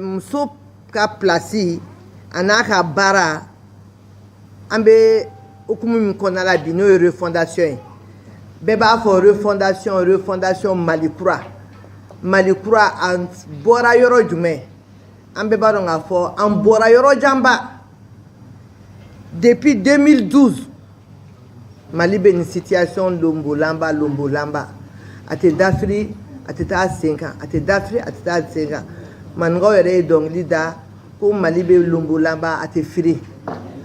muso ka place ana ka bara ambe okumu min kɔnɔna bi n'o ye refondation ye bɛɛ b'a fɔ refondation Malikura an bɔra yɔrɔ jumɛn an bɛɛ b'a dɔn k'a fɔ an bɔra yɔrɔ janba depuis 2012 Mali bɛ nin situation lombolanba a tɛ dafiri a tɛ taa sen kan a tɛ dafiri a tɛ taa sen kan maninkaw yɛrɛ ye dɔnkili da ko Mali bɛ lombolanba a tɛ firi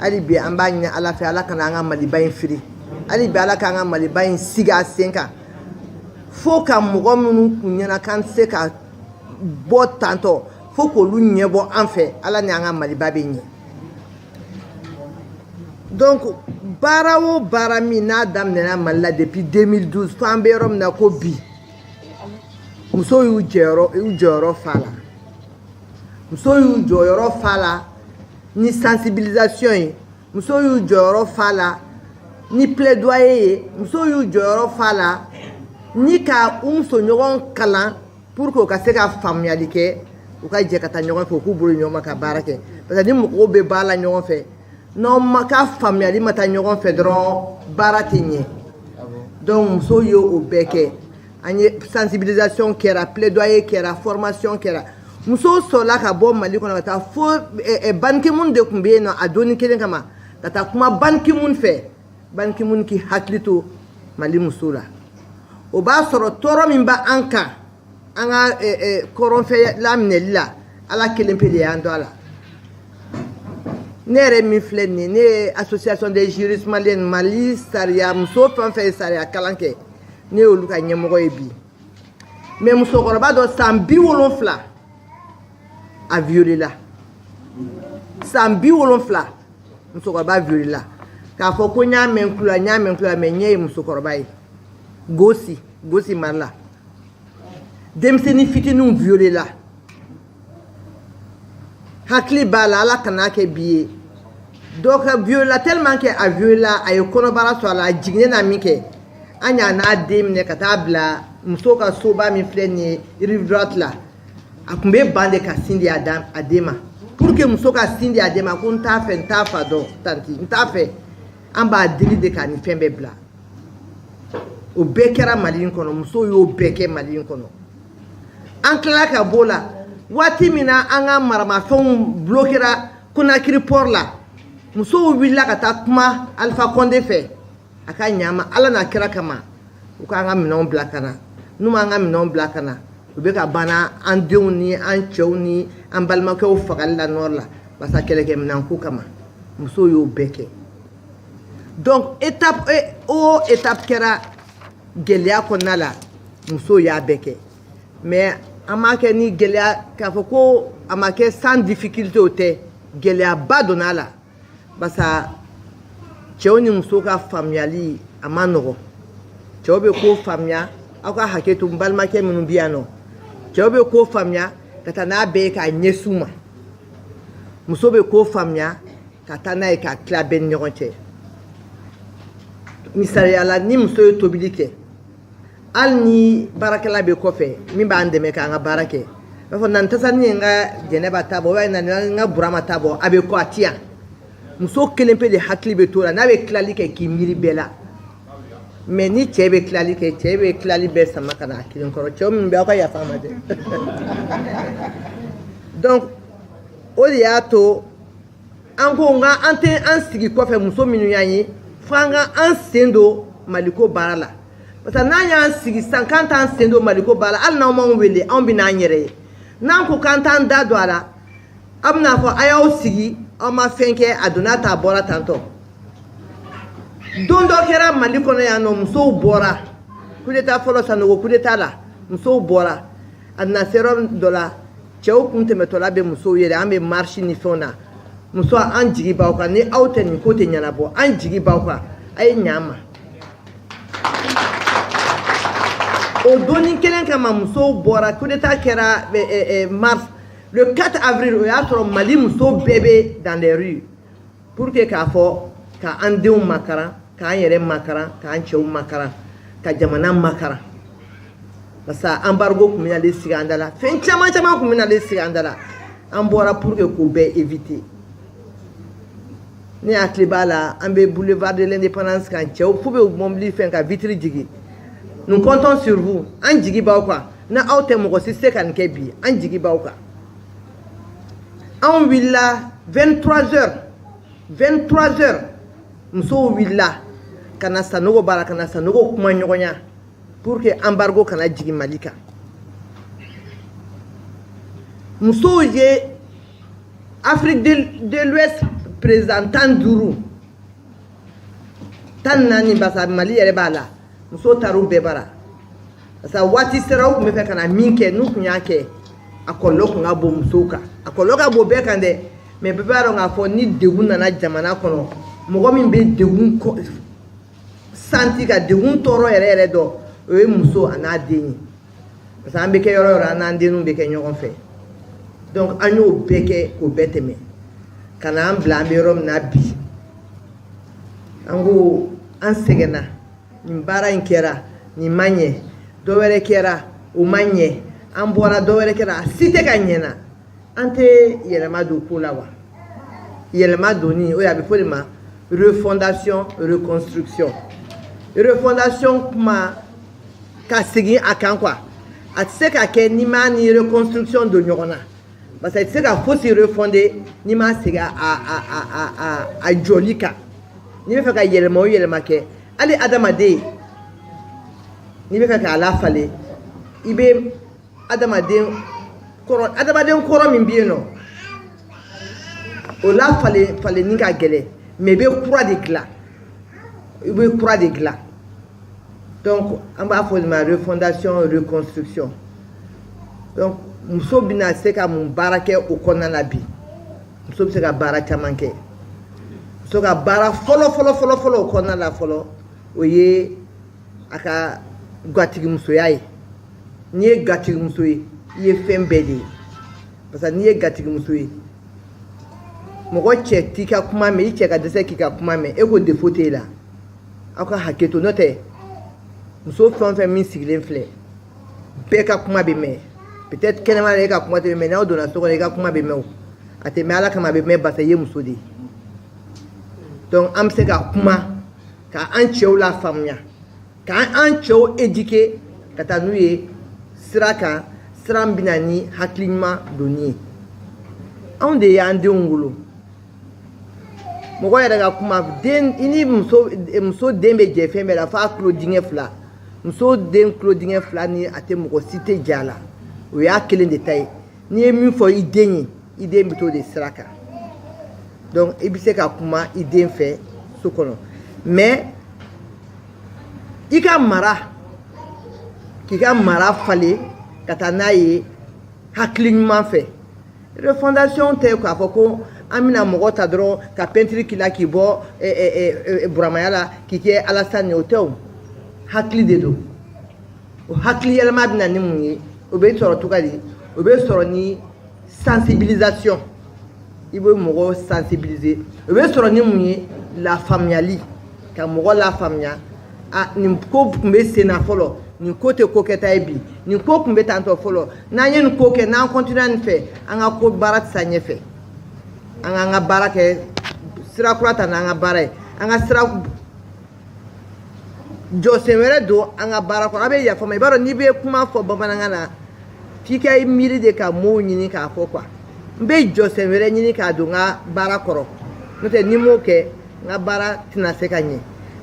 hali bi an b'a ɲini Ala fɛ Ala kana an ka Maliba in firi hali bi Ala k'an ka Maliba in sigi a sen kan fo ka mɔgɔ minnu kun ɲɛna k'an tɛ se ka bɔ tantɔ fo k'olu ɲɛbɔ an fɛ Ala ni an ka Maliba bɛ ɲɛ donc baara o baara min n'a daminɛna Mali la depuis 2012 fo an bɛ yɔrɔ min na ko bi musow y'u jɔyɔrɔ fa la musow y'u jɔyɔrɔ fa la ni sensibilisation ye musow y'u jɔyɔrɔ fa la ni plaidoyer ye musow y'u jɔyɔrɔ fa la ni ka u musoɲɔgɔn kalan pour que u ka se ka faamuyali kɛ u ka jɛ ka taa ɲɔgɔn fɛ u k'u bolo ɲɔgɔn ma ka baara kɛ parce que ni mɔgɔw bɛ baara la ɲɔgɔn fɛ n'aw ma ka faamuyali ma taa ɲɔgɔn fɛ dɔrɔn baara tɛ ɲɛ donc musow ye o bɛɛ kɛ an ye sensibilisation kɛra plaidoyer kɛra formation kɛra musow sɔrɔla ka bɔ Mali kɔnɔ ka taa fo Ban Ki-moon de tun bɛ yen nɔ a donni kelen kama ka taa kuma Ban Ki-moon fɛ Ban Ki-moon k'i hakili to Mali musow la o b'a sɔrɔ tɔɔrɔ min bɛ an kan an ka kɔrɔnfɛ laminɛli la Ala kelen pe de y'an to a la ne yɛrɛ min filɛ nin ye ne ye association des juristes maliennes Mali sariya muso fɛn o fɛn ye sariya kalan kɛ ne y'olu ka ɲɛmɔgɔ ye bi mais musokɔrɔba dɔ san 70 a violé la san 70 musokɔrɔba violé la k'a fɔ ko n y'a mɛn tulo la mais ɲɛ ye musokɔrɔba ye gosi mari la denmisɛnnin fitininw violé la hakili b'a la Ala kana kɛ bi ye dɔ ka violé la tellement que a violé la a ye kɔnɔbara sɔrɔ a la a jiginnen na min kɛ an y'a n'a den minɛ ka taa bila muso ka soba min filɛ nin ye rive droite la a tun bɛ ban de ka sin di a den ma pour que muso ka sin di a den ma ko n t'a fɛ n t'a fa dɔn tanti n t'a fɛ an b'a deli de ka nin fɛn bɛɛ bila o bɛɛ kɛra Mali in kɔnɔ musow y'o bɛɛ kɛ Mali in kɔnɔ an tilala ka b'o la waati min na an ka maramafɛnw bloquera Conakry port la musow wulila ka taa kuma Alpha Condé fɛ a ka ɲɛ an ma Ala n'a kɛra kama u k'an ka minɛnw bila ka na n'u m'an ka minɛnw bila ka na u bɛ ka banna an denw ni an cɛw ni an balimakɛw fagali la nord la basa kɛlɛkɛminɛnko kama musow y'o bɛɛ kɛ donc étape o étape kɛra gɛlɛya kɔnɔna la musow y'a bɛɛ kɛ mais an m'a kɛ ni gɛlɛya k'a fɔ ko a ma kɛ sans difficulté o tɛ gɛlɛyaba donna a la basa cɛw ni musow ka faamuyali a ma nɔgɔ cɛw bɛ ko faamuya aw ka hakɛ to n balimakɛ minnu bɛ yan nɔ cɛw bɛ ko faamuya ka taa n'a bɛɛ ye k'a ɲɛsin u ma muso bɛ ko faamuya ka taa n'a ye k'a tila bɛɛ ni ɲɔgɔn cɛ misaliyala ni muso ye tobili kɛ hali ni baarakɛla bɛ kɔfɛ min b'an dɛmɛ k'an ka baara kɛ b'a fɔ na n tasa ni n ka jɛnɛba ta bɔ na n ka burama ta bɔ a bɛ kɔ a ti yan muso kelen pe de hakili bɛ to la n'a bɛ tilali kɛ k'i miiri bɛɛ la mais ni cɛ bɛ tilali kɛ cɛ bɛ tilali bɛɛ sama ka na a kelen kɔrɔ cɛw minnu bɛ aw ka yafa ma dɛ donc o de y'a to an ko nka an tɛ an sigi kɔfɛ muso minnu y'an ye fo an ka an sen don Maliko baara la parce que n'an y'an sigi sisan k'an t'an sen don Maliko baara la hali n'aw m'anw wele anw bɛ n'an yɛrɛ ye n'an ko k'an t'an da don a la a bɛna fɔ a y'aw sigi aw ma fɛn kɛ a donna ta a bɔra tantɔ don dɔ kɛra Mali kɔnɔ yan nɔ musow bɔra coup d'état fɔlɔ Sanogo coup d'état la musow bɔra a nana se yɔrɔ dɔ la cɛw kun tɛmɛtɔla bɛ musow yɛrɛ an bɛ marche ni fɛnw na muso an jigi b'aw kan ni aw tɛ nin ko tɛ ɲɛnabɔ an jigi b'aw kan a ye ɲɛ an ma o donni kelen kama musow bɔra coup d'état kɛra mars le 4 avril o y'a sɔrɔ Mali muso bɛɛ bɛ dans les rues pour que k'a fɔ k'an denw makaran k'an yɛrɛ makaran k'an cɛw makaran ka jamana makaran parce que embargo tun bɛna sigi an da la fɛn caman caman tun bɛna sigi an da la an bɔra pour que k'o bɛɛ éviter ne hakili b'a la an bɛ boulevard de l'indépendance kan cɛw f'u bɛ mobili fɛn ka vitre jigi nous comptons sur vous an jigi b'aw kan na aw tɛ mɔgɔ si se ka nin kɛ bi an jigi b'aw kan anw wulila 23h musow wulila ka na Sanogo bara ka na Sanogo kuma ɲɔgɔnya pour que embargo kana jigin Mali kan musow ye Afrique de l'Ouest président 15 14 basa Mali yɛrɛ b'a la musow taar'u bɛɛ bara parce que waati sera u tun bɛ fɛ ka na min kɛ n'u tun y'a kɛ a kɔlɔlɔ tun ka bon musow kan a kɔlɔlɔ ka bon bɛɛ kan dɛ mais bɛɛ b'a dɔn k'a fɔ ni degun nana jamana kɔnɔ mɔgɔ min bɛ degun santi ka degun tɔɔrɔ yɛrɛ yɛrɛ dɔn o ye muso a n'a den ye parce que an bɛ kɛ yɔrɔ o yɔrɔ an n'an denw bɛ kɛ ɲɔgɔn fɛ donc an y'o bɛɛ kɛ k'o bɛɛ tɛmɛ ka na an bila an bɛ yɔrɔ min na bi an ko an sɛgɛnna nin baara in kɛra nin ma ɲɛ dɔ wɛrɛ kɛra o ma ɲɛ an bɔra dɔ wɛrɛ kɛra a si tɛ ka ɲɛna an tɛ yɛlɛma don ko la wa yɛlɛma donni o ye a bɛ fɔ de ma refondation reconstruction refondation kuma ka segin a kan quoi a tɛ se ka kɛ n'i m'a ni reconstruction don ɲɔgɔn na parce que a tɛ se ka fosi refonder n'i m'a segin a jɔli kan n'i bɛ fɛ ka yɛlɛma o yɛlɛma kɛ hali adamaden n'i bɛ fɛ k'a lafalen i bɛ adamaden kɔrɔ min bɛ yen nɔ o lafalen ka gɛlɛn mais i bɛ kura de dilan i bɛ kura de dilan donc an b'a fɔ o de ma refondation reconstruction donc muso bɛna se ka mun baara kɛ o kɔnɔna la bi muso bɛ se ka baara caman kɛ muso ka baara fɔlɔ o kɔnɔna la fɔlɔ o ye a ka gatigimusoya ye n'i ye gatigimuso ye i ye fɛn bɛɛ de ye parce que n'i ye gatigimuso ye mɔgɔ cɛ t'i ka kuma mɛn i cɛ ka dɛsɛ k'i ka kuma mɛn e ko défaut t'e la aw ka hakɛ to n'o tɛ muso fɛn o fɛn min sigilen filɛ bɛɛ ka kuma bɛ mɛn peut-être kɛnɛma la e ka kuma tɛ mɛn n'aw donna so kɔnɔ i ka kuma bɛ mɛn o a tɛ mɛn ala kama a bɛ mɛn parce que i ye muso de ye donc an bɛ se ka kuma ka an cɛw la faamuya ka an cɛw éduquer ka taa n'u ye sira kan sira min bɛna ni hakili ɲuman donni ye anw de y'an denw wolo mɔgɔ yɛrɛ ka kuma den i ni muso den bɛ jɛ fɛn bɛɛ la f'a tulo dingɛ 2 muso den tulo dingɛ 2 ni a tɛ mɔgɔ si tɛ jɛ a la o y'a kelen de ta ye n'i ye min fɔ i den ye i den bɛ t'o de sira kan donc i bɛ se ka kuma i den fɛ so kɔnɔ mais i ka mara k'i ka mara falen ka taa n'a ye hakili ɲuman fɛ refondation tɛ k'a fɔ ko an bɛna mɔgɔ ta dɔrɔn ka peinture k'i la k'i bɔ buramaya la k'i kɛ Alasani ye o tɛ o hakili de don o hakili yɛlɛma bɛna ni mun ye o bɛ sɔrɔ cogoya di o bɛ sɔrɔ ni sensibilisation i bɛ mɔgɔ sensibiliser o bɛ sɔrɔ ni mun ye lafaamuyali ka mɔgɔ lafaamuya nin ko tun bɛ sen na fɔlɔ nin ko tɛ ko kɛta ye bi nin ko tun bɛ tantɔ fɔlɔ n'an ye nin ko kɛ n'an continue nin fɛ an ka ko baara tɛ taa ɲɛfɛ an k'an ka baara kɛ sira kura ta n'an ka baara ye an ka sira jɔsen wɛrɛ don an ka baara kɔnɔ a bɛ yafa ma i b'a dɔn n'i bɛ kuma fɔ bamanankan na f'i ka miiri de ka mots ɲini k'a fɔ quoi n bɛ jɔsen wɛrɛ ɲini k'a don n ka baara kɔrɔ n'o tɛ ni m'o kɛ n ka baara tɛna se ka ɲɛ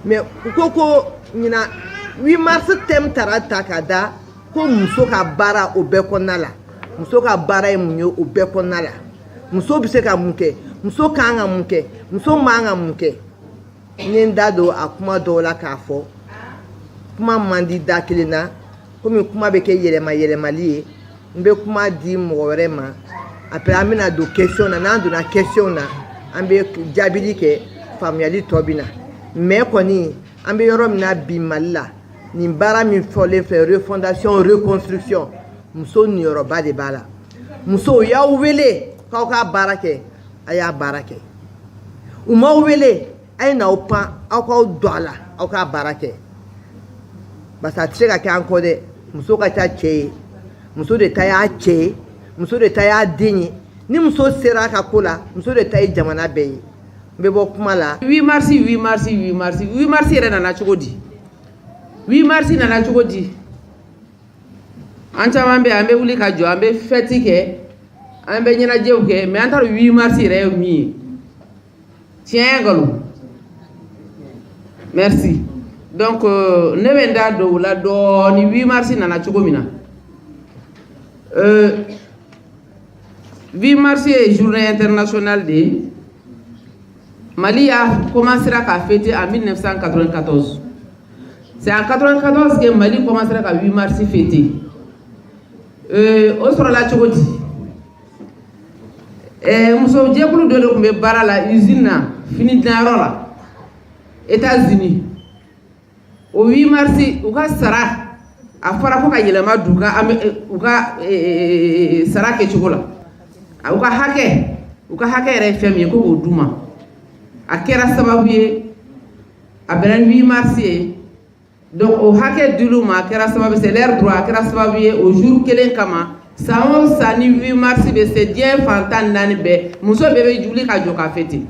mais u ko ɲina 8 mars thème taara ta ka da ko muso ka baara o bɛɛ kɔnɔna la muso ka baara ye mun ye o bɛɛ kɔnɔna la muso bɛ se ka mun kɛ muso kan ka mun kɛ muso man ka mun kɛ n ye n da don a kuma dɔw la k'a fɔ kuma man di da kelen na komi kuma bɛ kɛ yɛlɛmali ye n bɛ kuma di mɔgɔ wɛrɛ ma après an bɛna don question na n'an donna question na an bɛ jaabili kɛ faamuyali tɔ bɛ na mais kɔni an bɛ yɔrɔ min na bi Mali la nin baara min fɔlen filɛ refondation reconstruction muso niyɔrɔba de b'a la musow y'aw wele k'aw ka baara kɛ a y'a baara kɛ u m'aw wele a ye n'aw pan aw k'aw don a la aw ka baara kɛ parce que a tɛ se ka kɛ an kɔ dɛ muso ka ca cɛ ye muso de ta y'a cɛ ye muso de ta y'a den ye ni muso sera ka ko la muso de ta ye jamana bɛɛ ye n bɛ bɔ kuma la 8 mars yɛrɛ nana cogo di 8 mars nana cogo di an caman bɛ an bɛ wuli ka jɔ an bɛ fête kɛ an bɛ ɲɛnajɛw kɛ mais an t'a dɔn 8 mars yɛrɛ ye min ye tiɲɛ nkalon merci donc ne bɛ n da don o la dɔɔni 8 mars nana cogo min na 8 mars est journée internationale de Mali a commencé à fêter en 1994. C'est en 1994 que Mali commencé à 8 mars fêter. Au sera la chogodi. Muso jekulu de ko be bara la usine na fini dinarola. États-Unis. Au 8 mars u ka sara a fara ko ka yelema duka u ka sara ke chogola. U ka hake yɛrɛ fɛn ye ko k'o duma a kɛra sababu ye a bɛnna 8 mars ye donc o hakɛ dilu ma a kɛra sababu c'est leur droit a kɛra sababu ye o jour kelen kama san o san ni 8 mars bɛ se diɲɛ fantan naani bɛɛ muso bɛɛ bɛ juli ka jɔ ka fêter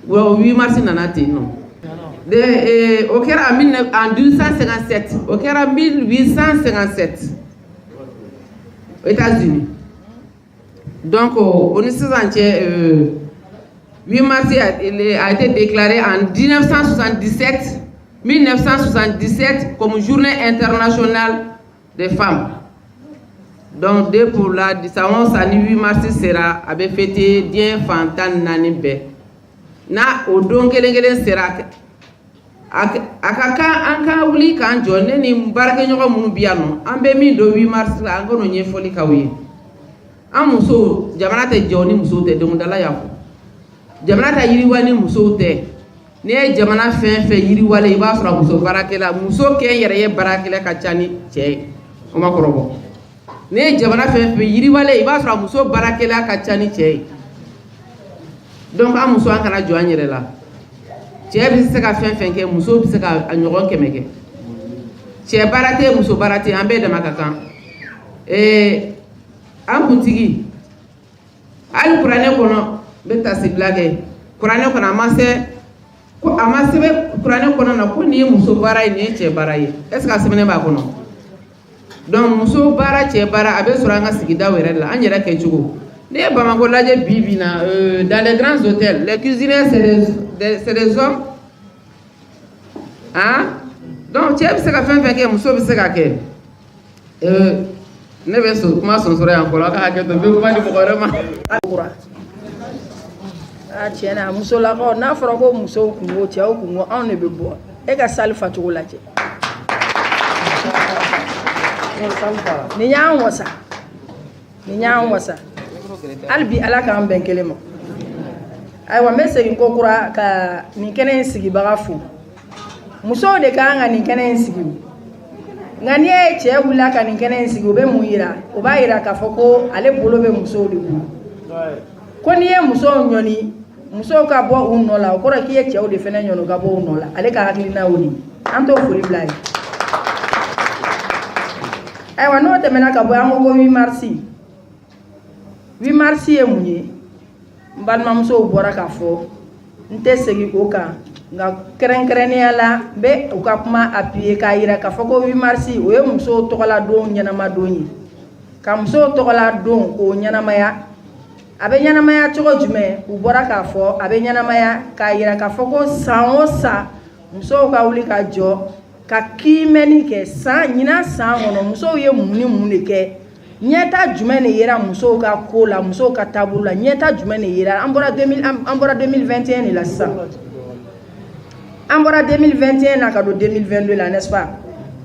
o 8 mars nana ten nɔ o kɛra en 1857 o kɛra 1857 aux États-Unis. Donc, au 8 mars a été déclaré en 1977 comme journée internationale des femmes. Donc, dès pour la 8 mars sera avait fêté bien fantan nanimbe. Na odon kelengelen sera akaka anka wuli kan jonne ni barake nyoko munu biano ambe mi do 8 mars la angono nyefoli kawi. Amuso jamana te joni muso te donc dala yako jamana ta yiriwani muso te ne jamana fen yiriwale iba sura muso barakela muso ke yere ye barakela ka chani che o makorobo ne jamana fen yiriwale iba sura muso barakela ka chani che donc amuso an kana jo anyere la che bi se ka fen ke muso bi se ka anyogon kemeke che barate muso barate ambe de makakan an kuntigi ali kuranɛ kɔnɔ bɛ tasibila kɛ kuranɛ kɔnɔ a ma sɛbɛ kuranɛ kɔnɔ na ko nin ye muso baara ye nin ye cɛ baara ye est ce que a sɛbɛnnen b'a kɔnɔ donc muso baara cɛ baara a bɛ sɔrɔ an ka sigidaw yɛrɛ la an yɛrɛ kɛ cogo ne ye Bamako lajɛ bi na dans les grands hôtels les cuisiniers c'est des hommes hein donc cɛ bɛ se ka fɛn kɛ muso bɛ se ka kɛ ne bɛ so kuma sonsoro yan fɔlɔ ka hakɛ to n bɛ kuma di mɔgɔ wɛrɛ ma. a tiɲɛna musolakaw n'a fɔra ko musow kungo cɛw kungo anw de bɛ bɔ e ka sali facogo lajɛ nin y'an wasa hali bi ala k'an bɛn kelen ma ayiwa n bɛ segin ko kura ka nin kɛnɛ in sigibaga fo musow de kan ka nin kɛnɛ in sigi nka n'i ye cɛ wulila ka nin kɛnɛ in sigi o bɛ mun yira o b'a yira k'a fɔ ko ale bolo bɛ musow de bolo ko n'i ye musow ɲɔni musow ka bɔ u nɔ la o kɔrɔ k'i ye cɛw de fana ɲɔni ka bɔ u nɔ la ale ka hakilina y'o de ye an t'o foli bila ye ayiwa n'o tɛmɛna ka bɔ an ko 8 mars ye mun ye n balimamusow bɔra k'a fɔ n tɛ segin o kan nka kɛrɛnkɛrɛnnenya la n bɛ u ka kuma appuyer k'a yira k'a fɔ ko 8 mars o ye musow tɔgɔladon ɲɛnama don ye ka musow tɔgɔladon k'o ɲɛnamaya a bɛ ɲɛnamaya cogo jumɛn u bɔra k'a fɔ a bɛ ɲɛnamaya k'a yira k'a fɔ ko san o san musow ka wuli ka jɔ ka kiimɛni kɛ ɲinan san kɔnɔ musow ye mun ni mun de kɛ ɲɛta jumɛn de yera musow ka ko la musow ka taabolo la ɲɛta jumɛn de yera an bɔra 2021 de la sisan an bɔra 2021 na ka don 2022 la n'est-ce pas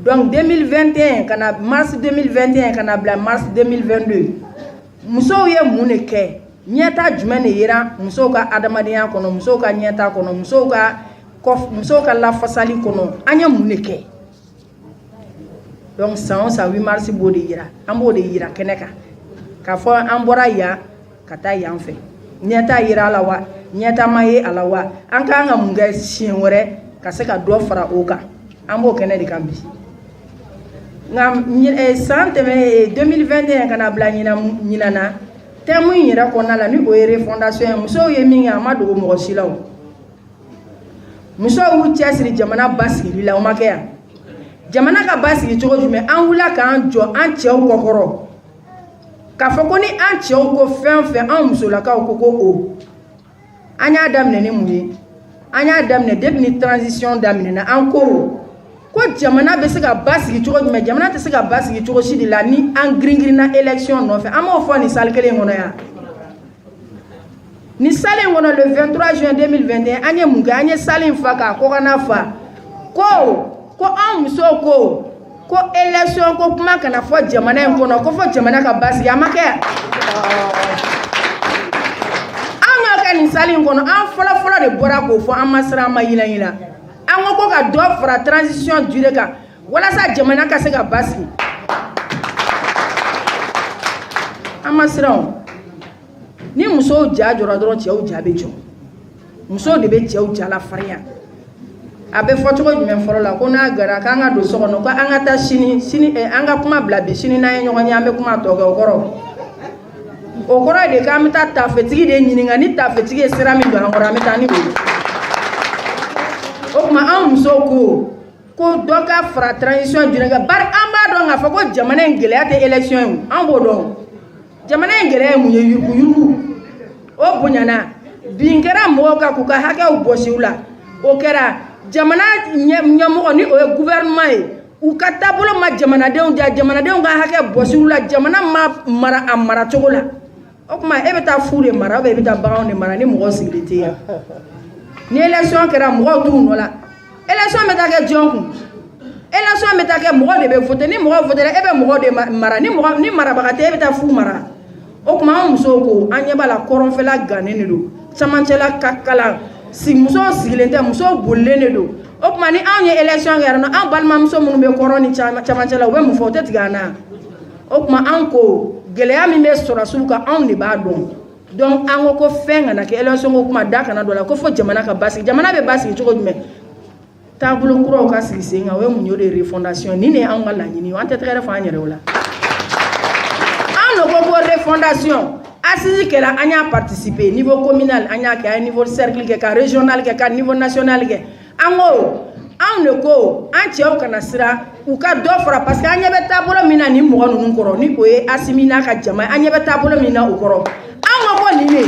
donc 2021 kana mars 2021 kana bila mars 2022 musow ye mun de kɛ ɲɛta jumɛn de yera musow ka adamadenya kɔnɔ musow ka ɲɛta kɔnɔ musow ka lafasali kɔnɔ an ye mun de kɛ donc san o san 8 mars b'o de yira an b'o de yira kɛnɛ kan k'a fɔ an bɔra yan ka taa yan fɛ ɲɛta yira a la wa ɲɛta ma ye a la wa an ka kan ka mun kɛ siɲɛ wɛrɛ ka se ka dɔ fara o kan an b'o kɛnɛ de kan bi nka san tɛmɛ 2021 kana bila ɲinan na temu yira ko na la ni o yere fondation muso ye min ya ma dogo mo silaw muso wu tiasiri jamana basiri la o makaya jamana ka basiri cogo jume an wula kan jo an cɛw kokoro ka fɔ ko ni an cɛw ko fɛn fɛn an musolakaw ko o an y'a daminɛ ni mun ye an y'a daminɛ depuis ni transition daminɛna an ko jamana bɛ se ka basigi cogo jumɛn jamana tɛ se ka basigi cogo si de la ni an giringirinna élection nɔfɛ an m'o fɔ ni salle kelen kɔnɔ yan ni salle in kɔnɔ le 23 juin 2021 an ye mun kɛ an ye salle in fa k'a kɔkana fa ko an musow ko élection ko kuma kana fɔ jamana in kɔnɔ ko fɔ jamana ka basigi a ma kɛ an y'o kɛ nin salle in kɔnɔ an fɔlɔ de bɔra k'o fɔ an ma siran an ma yilan an ko ka dɔ fara transition durée kan walasa jamana ka se ka basigi an ma siran ni musow ja jɔra dɔrɔn cɛw ja bɛ jɔ musow de bɛ cɛw ja la farinya a bɛ fɔ cogo jumɛn fɔlɔ la ko n'a gara k'an ka don so kɔnɔ ko an ka taa sini an ka kuma bila bi sini n'an ye ɲɔgɔn ye an bɛ kuma tɔ kɛ o kɔrɔ de k'an bɛ taa tafetigi de ɲininka ni tafetigi ye sira min don an kɔrɔ an bɛ taa ni o ye o kuma an musow ko dɔ ka fara transition durée kan bari an b'a dɔn k'a fɔ ko jamana in gɛlɛya tɛ élection ye an b'o dɔn jamana in gɛlɛya ye mun ye yurugu o bonyana bin kɛra mɔgɔw kan k'u ka hakɛw bɔsi u la o kɛra jamana ɲɛmɔgɔ ni o ye gouvernement ye u ka taabolo ma jamanadenw ja jamanadenw ka hakɛ bɔsi u la jamana ma mara a mara cogo la o kuma e bɛ taa fu de mara ou bien e bɛ taa baganw de mara ni mɔgɔ sigilen tɛ yan ni élection kɛra mɔgɔw t'u nɔ la élection bɛ taa kɛ jɔn kun élection bɛ taa kɛ mɔgɔ de bɛ voter ni mɔgɔ votera e bɛ mɔgɔ de mara ni marabaga tɛ e bɛ taa fu mara o kuma an musow ko an ɲɛ b'a la kɔrɔnfɛla gannen de don camancɛla ka kalan musow sigilen tɛ musow bolilen de don o kuma ni anw ye élection kɛra nɔ an balimamuso minnu bɛ kɔrɔn ni camancɛla u bɛ mun fɔ o tɛ tigɛ an na o kuma an ko gɛlɛya min bɛ sɔrɔsiw kan anw de b'a dɔn donc an ko fɛn kana kɛ élection ko kuma da kana dɔ la ko fɔ jamana ka basigi jamana bɛ basigi cogo jumɛn taabolo kuraw ka sigi sen kan o ye mun ye o de ye refondation nin de ye anw ka laɲini an tɛ tɛgɛrɛ fɔ an yɛrɛw la an ko refondation assise kɛra an y'a participer niveau communal an y'a kɛ an ye niveau cercle kɛ ka régional kɛ ka niveau national kɛ an ko anw de ko an cɛw kana siran u ka dɔ fara parce que an ɲɛ bɛ taabolo min na nin mɔgɔ ninnu kɔrɔ ni o ye Asimi n'a ka jama an ɲɛ bɛ taabolo min na o kɔrɔ an ko nin de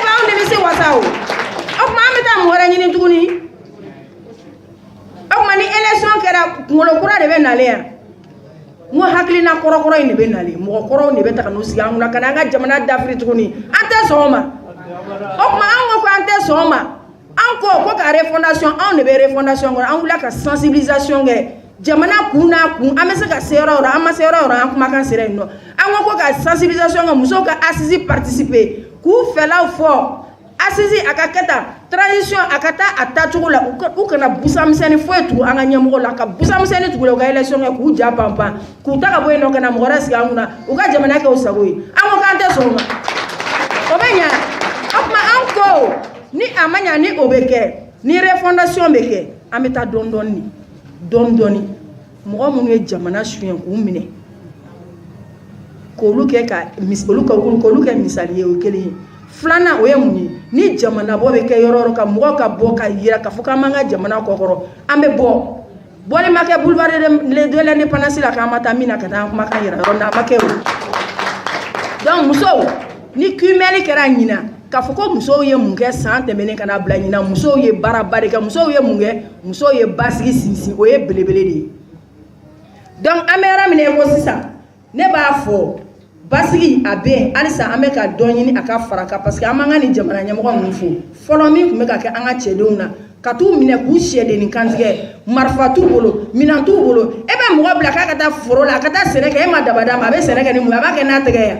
b'anw nimisi wasa o kuma an bɛ taa mɔgɔ wɛrɛ ɲini tuguni o kuma ni élection kɛra kunkolo kura de bɛ nalen yan n ko hakilina kɔrɔkɔrɔ in de bɛ nalen mɔgɔ kɔrɔw de bɛ ta ka n'u sigi an kunna ka na an ka jamana dafiri tuguni an tɛ sɔn o ma o kuma an ko an tɛ sɔn o ma an ko ka refondation anw de bɛ refondation kɔnɔ an wulila ka sensibilisation kɛ jamana kun n'a kun an bɛ se ka se yɔrɔ o yɔrɔ an ma se yɔrɔ o yɔrɔ an kumakan sera yen nɔ an ko ka sensibilisation kɛ musow ka assise participer k'u fɛlaw fɔ assise a ka kɛ tan transition a ka taa a taacogo la u kana busamisɛnnin foyi tugu an ka ɲɛmɔgɔ la ka busamisɛnnin tugu la u ka élection kɛ k'u ja panpan k'u ta ka bɔ yen nɔ ka na mɔgɔ wɛrɛ sigi an kunna u ka jamana kɛ u sago ye an ko k'an tɛ sɔn o ma o bɛ ɲa o kuma an ko ni a ma ɲa ni o bɛ kɛ ni refondation bɛ kɛ an bɛ taa dɔɔni dɔɔni mɔgɔ minnu ye jamana suɲɛ k'u minɛ k'olu kɛ misali ye o kelen ye filanan o ye mun ye ni jamana bɔ bɛ kɛ yɔrɔ ka mɔgɔ ka bɔ ka yira k'a fɔ k'an b'an ka jamana kɔkɔrɔ an bɛ bɔ bɔli ma kɛ boulevard de l'indépendance la k'an ma taa min na ka taa an kumakan yira yɔrɔ n'a ma kɛ o donc musow ni kumɛli kɛra ɲina k'a fɔ ko musow ye mun kɛ san tɛmɛnen ka n'a bila ɲina musow ye baaraba de kɛ musow ye mun kɛ musow ye basigi sinsin o ye belebele de ye donc an bɛ yɔrɔ min na ko sisan ne b'a fɔ basigi a bɛ halisa an bɛ ka dɔ ɲini a ka fara kan parce que an b'an ka nin jamana ɲɛmɔgɔ ninnu fo fɔlɔ min tun bɛ ka kɛ an ka cɛdenw na ka t'u minɛ k'u sɛdenni kantigɛ marifa t'u bolo minan t'u bolo e bɛ mɔgɔ bila k'a ka taa foro la a ka taa sɛnɛ kɛ e ma daba d'a ma a bɛ sɛnɛ kɛ ni mun ye a b'a kɛ n'a tɛgɛ yan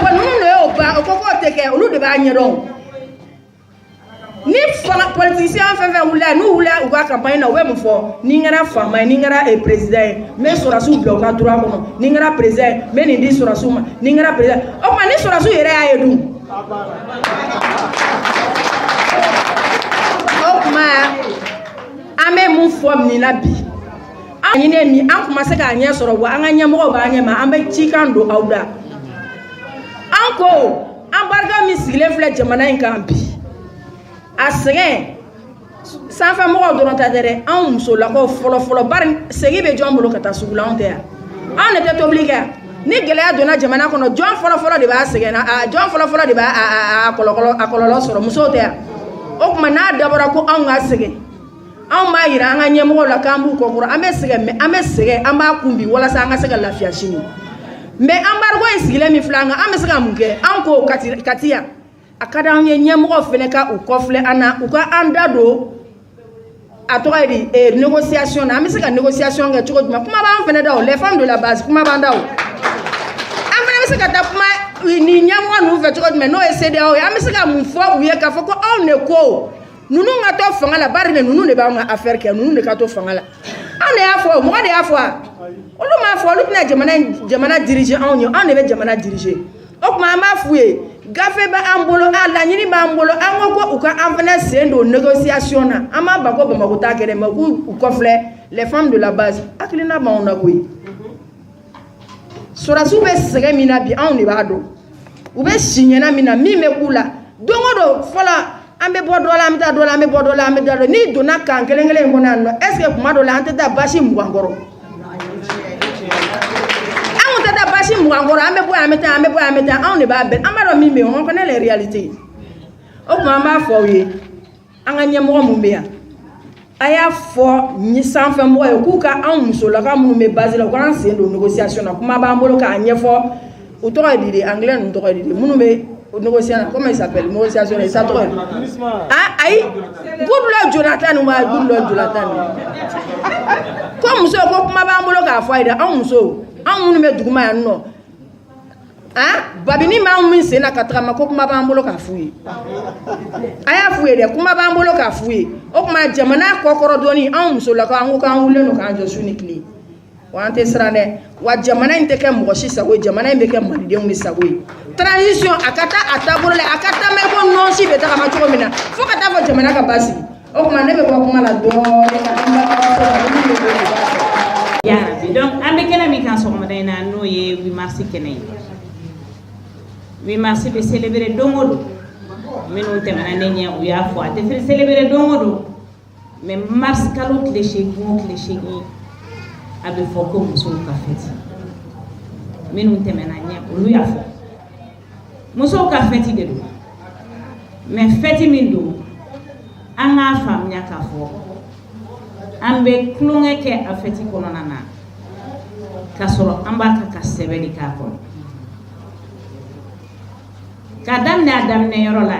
bɔn ninnu de y'o ban o ko k'o tɛ kɛ olu de b'a ɲɛdɔn ni politicien fɛn fɛn wulila n'u wulila u ka campagne na u bɛ mun fɔ ni n kɛra faama ye ni n kɛra président ye n bɛ sɔrɔsiw bila u ka droit kɔnɔ ni n kɛra président ye n bɛ nin di sɔrɔsiw ma ni n kɛra président o tuma ni sɔrɔsiw yɛrɛ y'a ye dun o tuma an bɛ mun fɔ nin na bi an ɲini min an tun ma se k'a ɲɛ sɔrɔ wa an ka ɲɛmɔgɔw b'a ɲɛ ma an bɛ cikan don aw da ko an barika min sigilen filɛ jamana in kan bi a sɛgɛn sanfɛ mɔgɔw dɔrɔn ta tɛ dɛ anw musolakaw fɔlɔ bari segi bɛ jɔn bolo ka taa sugu la anw tɛ yan anw de tɛ tobili kɛ ni gɛlɛya donna jamana kɔnɔ jɔn fɔlɔ de b'a sɛgɛn na jɔn fɔlɔ de b'a a kɔlɔlɔ sɔrɔ musow tɛ yan o tuma n'a dabɔra ko anw ka sɛgɛn anw b'a yira an ka ɲɛmɔgɔw la k'an b'u kɔkɔrɔ an bɛ sɛgɛn an b'a kun bi walasa an ka se ka lafiya sini mais embargo in sigilen min filɛ an kan an bɛ se ka mun kɛ an ko kati yan a ka di anw ye ɲɛmɔgɔw fana ka u kɔfilɛ an na u ka an da don a tɔgɔ ye di négociation na an bɛ se ka négociation kɛ cogo jumɛn kuma b'an fana da o les femmes de la base kuma b'an da o an fana bɛ se ka taa kuma ni ɲɛmɔgɔ ninnu fɛ cogo jumɛn n'o ye CEDEAO ye an bɛ se ka mun fɔ u ye k'a fɔ ko anw de ko ninnu ka to fanga la bari ninnu de b'an ka affaire kɛ ninnu de ka to fanga la anw de y'a fɔ mɔgɔ de y'a fɔ a olu m'a fɔ olu tɛna jamana diriger anw ye anw de bɛ jamana diriger o tuma an b'a f'u ye gafe b'an bolo a laɲini b'an bolo an ko u ka an fana sen don négociation na an b'a ba ko Bamako t'a kɛ dɛ mais k'u kɔfilɛ les femmes de la base hakilina b'anw na koyi sɔrɔsiw bɛ sɛgɛn min na bi anw de b'a dɔn u bɛ si ɲɛna min na min bɛ k'u la don o don fɔlɔ an bɛ bɔ dɔ la an bɛ taa dɔ la an bɛ bɔ dɔ la an bɛ taa dɔ n'i donna kan kelen in kɔnɔ yan nɔ est ce que kuma dɔ la an tɛ taa basi mugan kɔrɔ anw tɛ taa basi mugan kɔrɔ an bɛ bɔ yan an bɛ taa an bɛ bɔ yan an bɛ taa anw de b'a bɛn an b'a dɔn min bɛ yen on connaît les réalités o tuma an b'a fɔ aw ye an ka ɲɛmɔgɔ mun bɛ yan a y'a fɔ sanfɛmɔgɔ ye k'u ka anw musolaka minnu bɛ base la u k'an sen don négociation na kuma b'an bolo k'a ɲɛfɔ u tɔgɔ ye di de anglais ninnu tɔgɔ ye di de minnu bɛ négociation comment il s'appelle négociation ça tɔgɔ ye ayi Goodluck Jonathan ou Goodluck Jonathan ko muso ko kuma b'an bolo k'a fɔ a ye dɛ anw muso anw minnu bɛ duguma yan nɔ babini m'anw min sen na ka tagama ko kuma b'an bolo k'a f'u ye a y'a f'u ye dɛ kuma b'an bolo k'a f'u ye o tuma jamana kɔkɔrɔ dɔɔni anw musolakaw an ko k'an wulilen don k'an jɔ su ni tile wa an tɛ siran dɛ wa jamana in tɛ kɛ mɔgɔ si sago ye jamana in bɛ kɛ malidenw de sago ye transition a ka taa a taabolo la a ka taa mɛn ko nɔnsi bɛ tagama cogo min na fo ka taa fɔ jamana ka basigi o tuma ne bɛ bɔ kuma la dɔɔni ka taa n ba ka so la min bɛ bɔ yarabi donc an bɛ kɛnɛ min kan sɔgɔmada in na n'o ye 8 mars kɛnɛ ye 8 mars bɛ célébrer don o don minnu tɛmɛna ne ɲɛ u y'a fɔ a tɛ célébrer don o don mais mars kalo tile 8 o tile 8 a bɛ fɔ ko musow ka fête minnu tɛmɛna ɲɛ olu y'a fɔ musow ka fête de don mais fête min don an k'a faamuya k'a fɔ an bɛ tulonkɛ kɛ a fête kɔnɔna na k'a sɔrɔ an b'a ka sɛbɛn de k'a kɔnɔ k'a daminɛ a daminɛ yɔrɔ la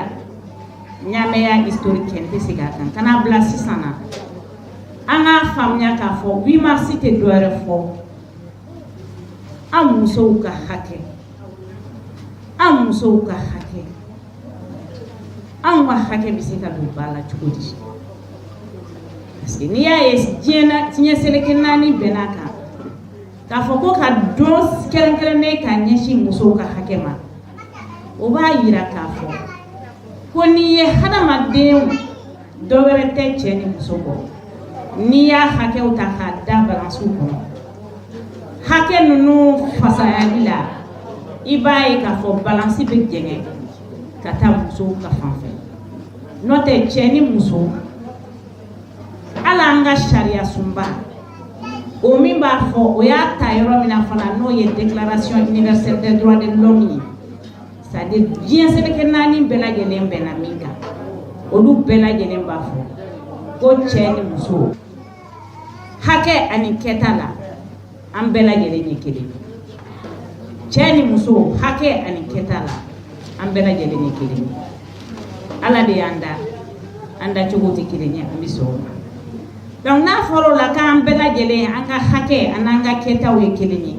ɲamɛya historique n tɛ segin a kan ka n'a bila sisan na an k'a faamuya k'a fɔ 8 mars tɛ dɔ wɛrɛ fɔ an musow ka hakɛ an musow ka hakɛ anw ka hakɛ bɛ se ka don ba la cogo di parce que n'i y'a ye diɲɛ seleke naani bɛn'a kan k'a fɔ ko ka don kɛrɛnkɛrɛnnen ka ɲɛsin musow ka hakɛ ma o b'a yira k'a fɔ ko n'i ye hadamaden dɔ wɛrɛ tɛ cɛ ni muso kɔ n'i y'a hakɛw ta k'a da balansiw kɔnɔ hakɛ ninnu fasayali la i b'a ye k'a fɔ balansi bɛ jɛngɛ ka taa musow ka fanfɛ n'o tɛ cɛ ni muso ala an ka sariya sunba o min b'a fɔ o y'a ta yɔrɔ min na fana n'o ye déclaration universelle des droits de l'homme ye c'est-à-dire diɲɛ seleke naani bɛɛ lajɛlen bɛnna min kan olu bɛɛ lajɛlen b'a fɔ ko cɛ ni muso hakɛ ani kɛta la an bɛɛ lajɛlen ye kelen cɛ ni muso hakɛ ani kɛta la an bɛɛ lajɛlen ye kelen ala de y'an da an da cogo tɛ kelen ye an bɛ sɔn o ma donc n'a fɔra o la k'an bɛɛ lajɛlen an ka hakɛ ani an ka kɛtaw ye kelen ye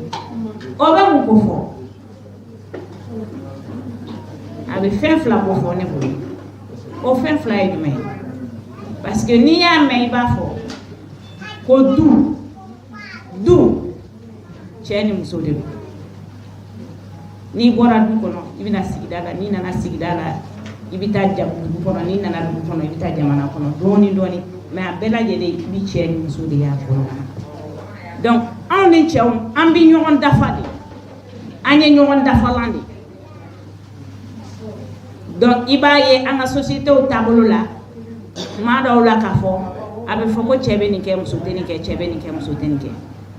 o bɛ mun ko fɔ a bɛ fɛn fila ko fɔ ne bolo o fɛn fila ye jumɛn ye parce que n'i y'a mɛn i b'a fɔ ko du cɛ ni muso de don n'i bɔra du kɔnɔ i bɛna sigida la n'i nana sigida la i bɛ taa dugu kɔnɔ n'i nana dugu kɔnɔ i bɛ taa jamana kɔnɔ dɔɔni dɔɔni mais a bɛɛ lajɛlen i bɛ cɛ ni muso de y'a kɔnɔ donc anw ni cɛw an bɛ ɲɔgɔn dafa de an ye ɲɔgɔn dafalan de donc i b'a ye an ka société o taabolo la maa dɔw la k'a fɔ a bɛ fɔ ko cɛ bɛ nin kɛ muso tɛ nin kɛ cɛ bɛ nin kɛ muso tɛ nin kɛ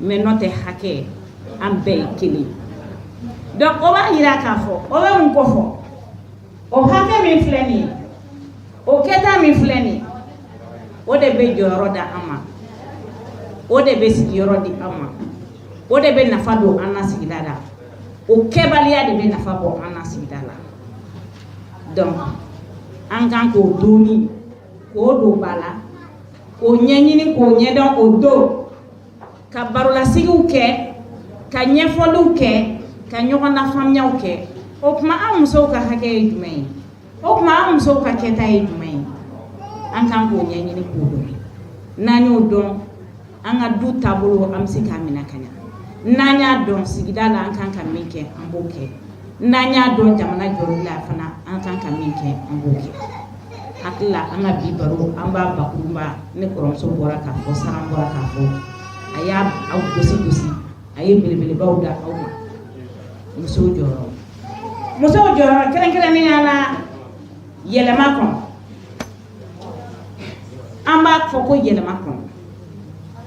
mais n'o tɛ hakɛ an bɛɛ ye kelen donc o b'a yira k'a fɔ o bɛ mun kofɔ o hakɛ min filɛ nin ye o kɛta min filɛ nin ye o de bɛ jɔyɔrɔ da an ma o de bɛ sigiyɔrɔ di an ma o de bɛ nafa don an na sigida la o kɛbaliya de bɛ nafa bɔ an na sigida la donc an kan k'o donni k'o don ba la k'o ɲɛɲini k'o ɲɛdɔn o don ka barolasigiw kɛ ka ɲɛfɔliw kɛ ka ɲɔgɔn lafaamuyaw kɛ o tuma an musow ka hakɛ ye jumɛn ye o tuma an musow ka kɛta ye jumɛn ye an kan k'o ɲɛɲini k'o dɔn n'an y'o dɔn an ka du taabolo an bɛ se k'a minɛ ka ɲɛ n'an y'a dɔn sigida la an kan ka min kɛ an b'o kɛ n'an y'a dɔn jamana jɔli la fana an kan ka min kɛ an b'o kɛ hakili la an ka bi baro an b'a bakurunba ne kɔrɔmuso bɔra k'a fɔ Saran bɔra k'a fɔ a y'a aw gosi a ye belebelebaw da aw ma musow jɔyɔrɔ kɛrɛnkɛrɛnnenya la yɛlɛma kɔnɔ an b'a fɔ ko yɛlɛma kɔnɔ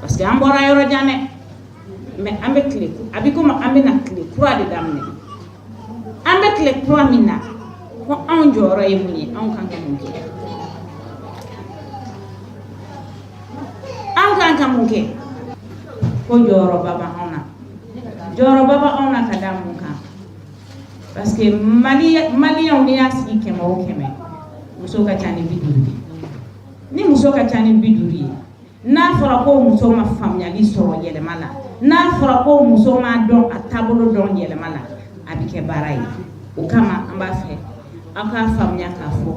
parce que an bɔra yɔrɔ jan dɛ mais an bɛ tile a bɛ komi an bɛna tile kura de daminɛ an bɛ tile kura min na ko anw jɔyɔrɔ ye mun ye anw kan ka mun kɛ anw kan ka mun kɛ ko jɔyɔrɔba b'anw na jɔyɔrɔba b'anw na ka da mun kan parce que maliyɛnw n'i y'a sigi 100 o 100 muso ka ca ni 50 ni muso ka ca ni 50 ye n'a fɔra ko muso ma faamuyali sɔrɔ yɛlɛma la n'a fɔra ko muso ma dɔn a taabolo dɔn yɛlɛma la a bɛ kɛ baara ye o kama an b'a fɛ aw k'a faamuya k'a fɔ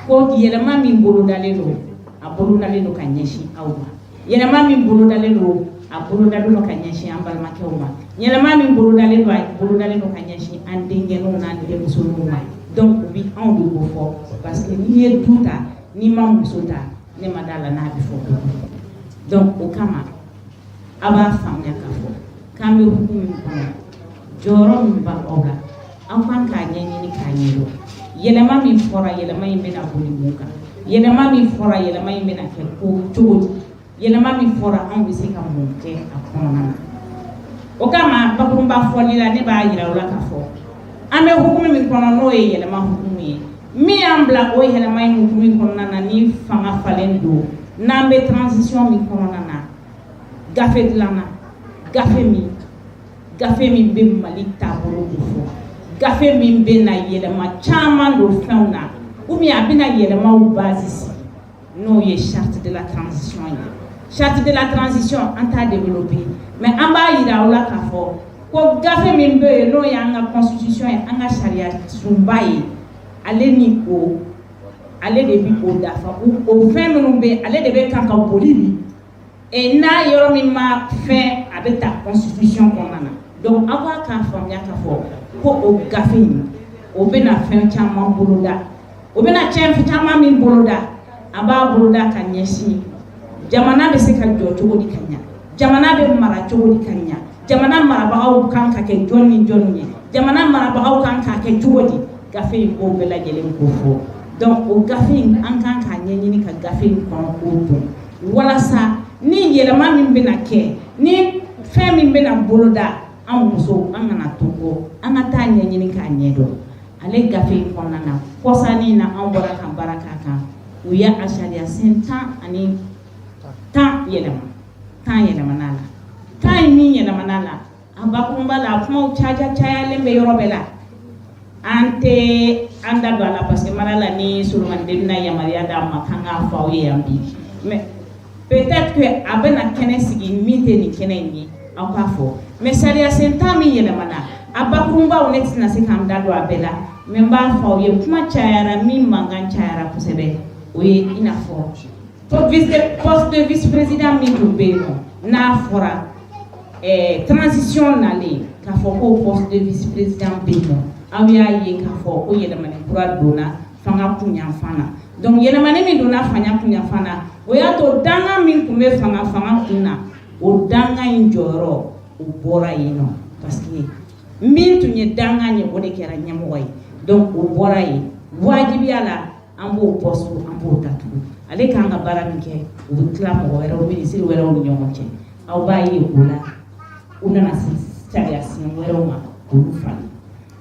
ko yɛlɛma min bolodalen don a bolodalen don ka ɲɛsin aw ma yɛlɛma min bolodalen don a bolodalen don ka ɲɛsin an balimakɛw ma yɛlɛma min bolodalen don a bolodalen don ka ɲɛsin an denkɛninw n'an denmusoninw ma donc u bi anw de ko fɔ parce que n'i ye du ta n'i ma muso ta ne ma da la n'a bɛ fɔ donc o kama a b'a faamuya k'a fɔ k'an bɛ hukumu min kɔnɔ jɔyɔrɔ min b'aw la aw kan k'a ɲɛɲini k'a ɲɛdɔn yɛlɛma min fɔra yɛlɛma in bɛna boli mun kan yɛlɛma min fɔra yɛlɛma in bɛna kɛ ko cogo di yɛlɛma min fɔra anw bɛ se ka mun kɛ a kɔnɔna na o kama bakurunba fɔli la ne b'a yira o la k'a fɔ an bɛ hukumu min kɔnɔ n'o ye yɛlɛma hukumu ye min y'an bila o yɛlɛma in hukumu kɔnɔna na ni fanga falen don n'an bɛ transition min kɔnɔna na gafe dilanna gafe min bɛ Mali taabolo ko fɔ gafe min bɛ na yɛlɛma caman don fɛnw na ou bien a bɛna yɛlɛmaw base sigi n'o ye charte de la transition ye charte de la transition an t'a développer mais an b'a yira aw la k'a fɔ ko gafe min bɛ yen n'o ye an ka constitution ye an ka sariya sunba ye ale ni o ale de bi o dafa o fɛn minnu bɛ ale de bɛ kan ka boli bi et n'a yɔrɔ min ma fɛn a bɛ ta constitution kɔnɔna na donc aw b'a k'a faamuya k'a fɔ ko o gafe in o bɛna fɛn caman boloda o bɛna cɛn caman min boloda a b'a boloda ka ɲɛsin jamana bɛ se ka jɔ cogo di ka ɲa jamana bɛ mara cogo di ka ɲa jamana marabagaw kan ka kɛ jɔn ni jɔn ye jamana marabagaw kan ka kɛ cogo di gafe in k'o bɛɛ lajɛlen ko fɔ donc o gafe in an kan k'a ɲɛɲini ka gafe in kɔnɔ k'o dɔn walasa ni yɛlɛma min bɛna kɛ ni fɛn min bɛna boloda an musow an kana to kɔ an ka taa ɲɛɲini k'a ɲɛdɔn ale gafe in kɔnɔna na kɔsani na an bɔra ka baara k'a kan u ye a sariya sen 10 yɛlɛmana la 10 ye min yɛlɛmana la a bakurunba la a kumaw cayalen bɛ yɔrɔ bɛɛ la an tɛ an da don a la parce que mara la ni Solomani den bɛna yamaruya d'a ma k'an k'a fɔ aw ye yan bi mais peut-être que a bɛna kɛnɛ sigi min tɛ nin kɛnɛ in ye aw k'a fɔ mais sariya sen 10 min yɛlɛmana a bakurunbaw ne tɛna se k'an da don a bɛɛ la mais n b'a fɔ aw ye kuma cayara min mankan cayara kosɛbɛ o ye i n'a fɔ poste de vice-président min tun bɛ yen nɔ n'a fɔra transition nalen k'a fɔ ko poste de vice-président bɛ yen nɔ aw y'a ye k'a fɔ ko yɛlɛmani kura donna fanga kunyanfan na donc yɛlɛmani min donna fanga kunyanfan na o y'a to dangan min tun bɛ fanga kun na o dangan in jɔyɔrɔ o bɔra yen nɔ parce que min tun ye dangan ye o de kɛra ɲɛmɔgɔ ye donc o bɔra yen wajibiya la an b'o poste an b'o datugu ale kan ka baara min kɛ u bɛ tila mɔgɔ wɛrɛw minisiri wɛrɛw ni ɲɔgɔn cɛ aw b'a ye o la u nana se sariya sen wɛrɛw ma k'olu falen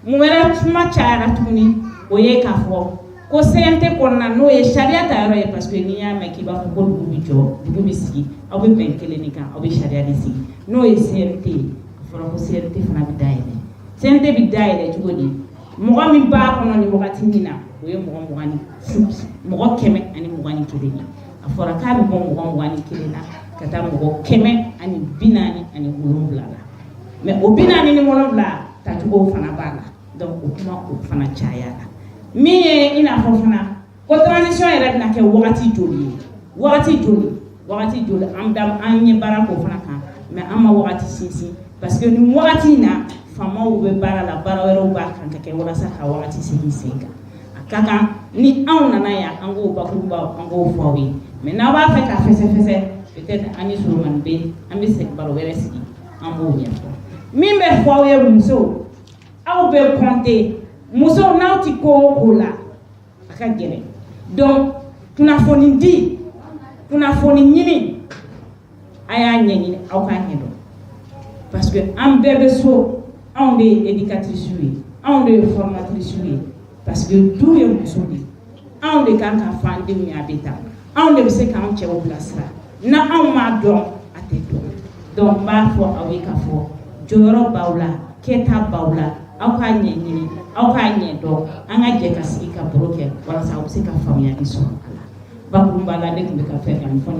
mun wɛrɛ kuma cayara tuguni o ye k'a fɔ ko CNT kɔnɔna n'o ye sariya ta yɔrɔ ye parce que n'i y'a mɛn k'i b'a fɔ ko dugu bɛ jɔ dugu bɛ sigi aw bɛ bɛn kelen de kan aw bɛ sariya de sigi n'o ye CNT ye a fɔra ko CNT fana bɛ dayɛlɛ CNT bɛ dayɛlɛ cogo di mɔgɔ min b'a kɔnɔ ni wagati min na o ye mɔgɔ 121 ye a fɔra k'a bɛ bɔ mɔgɔ 21 na ka taa mɔgɔ 147 la mais o 47 tacogo fana b'a la donc o kuma o fana cayara min ye i n'a fɔ fana ko transition yɛrɛ bɛna kɛ wagati joli ye wagati joli an ye baara k'o fana kan mais an ma wagati sinsin parce que nin wagati in na faamaw bɛ baara la baara wɛrɛw b'a kan ka kɛ walasa ka wagati segin sen kan a ka kan ni anw nana yan an k'o bakurubaw an k'o fɔ aw ye mais n'aw b'a fɛ ka fɛsɛfɛsɛ peut-être an ni Solomani bɛ an bɛ segin baro wɛrɛ sigi an b'o ɲɛfɔ min bɛ fɔ aw ye musow aw bɛ compter musow n'aw ti ko o ko la a ka gɛlɛn donc kunnafoni di kunnafoni ɲini a y'a ɲɛɲini aw k'a ɲɛdɔn parce que an bɛɛ bɛ so anw de ye éducatrice ye anw de ye formatrice ye parce que du ye muso de ye anw de kan ka fɔ an denw ye a bɛ tan anw de bɛ se k'an cɛw bilasira na anw m'a dɔn a tɛ dɔn donc n b'a fɔ aw ye k'a fɔ jɔyɔrɔ b'aw la kɛta b'aw la aw k'a ɲɛɲini aw k'a ɲɛdɔn an ka jɛ ka sigi ka baro kɛ walasa aw bɛ se ka faamuyali sɔrɔ a la bakurunba la ne tun bɛ ka fɛn kan fɔ